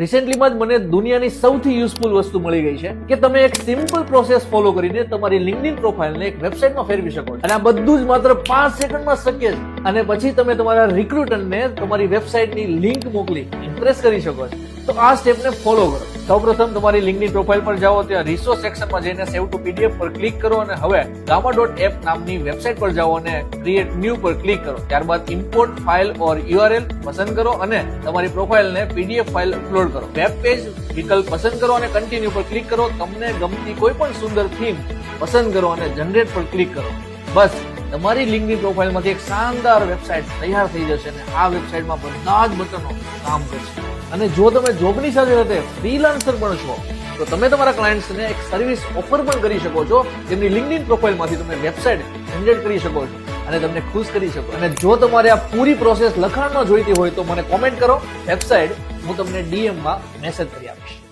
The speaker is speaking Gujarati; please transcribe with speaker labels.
Speaker 1: રિસેન્ટલીમાં જ મને દુનિયાની સૌથી યુઝફુલ વસ્તુ મળી ગઈ છે કે તમે એક સિમ્પલ પ્રોસેસ ફોલો કરીને તમારી લિંક્ડઇન પ્રોફાઇલને એક વેબસાઇટમાં ફેરવી શકો છો અને આ બધું જ માત્ર 5 સેકન્ડમાં શક્ય છે. અને પછી તમે તમારા રિક્રુટરને તમારી વેબસાઇટની લિંક મોકલી ઇમ્પ્રેસ કરી શકો છો. તો આ સ્ટેપને ફોલો કરો. સૌપ્રથમ તમારી લિંક્ડઇન પ્રોફાઇલ પર જાઓ, ત્યાં રિસોર્સ સેક્શનમાં જઈને સેવ ટુ પીડીએફ પર ક્લિક કરો અને હવે gamma.app નામની વેબસાઇટ પર જાઓ અને ક્રિએટ ન્યૂ પર ક્લિક કરો. ત્યારબાદ ઇમ્પોર્ટ ફાઇલ ઓર URL પસંદ કરો અને તમારી પ્રોફાઇલને PDF ફાઇલ અપલોડ કરો. વેબ પેજ વિકલ્પ પસંદ કરો અને કન્ટિન્યુ પર ક્લિક કરો. તમને ગમતી કોઈ પણ સુંદર થીમ પસંદ કરો અને જનરેટ પર ક્લિક કરો. બસ તમારી લિંક્ડઇન પ્રોફાઇલમાંથી એક શાનદાર વેબસાઇટ તૈયાર થઈ જશે અને આ વેબસાઇટમાં બધા જ બટનો કામ કરશે. અને જો તમે જોબની સાથે સાથે ફ્રીલાન્સર પણ છો તો તમે તમારા ક્લાયન્ટ્સને એક સર્વિસ ઓફર પણ કરી શકો છો. જેમની લિંક્ડઇન પ્રોફાઇલમાંથી તમે વેબસાઇટ જનરેટ કરી શકો છો અને તમને ખુશ કરી શકો. અને જો તમારે આ પૂરી પ્રોસેસ લખાણમાં જોઈતી હોય તો મને કોમેન્ટ કરો. વેબસાઇટ હું તમને DM માં મેસેજ કરી આપીશ.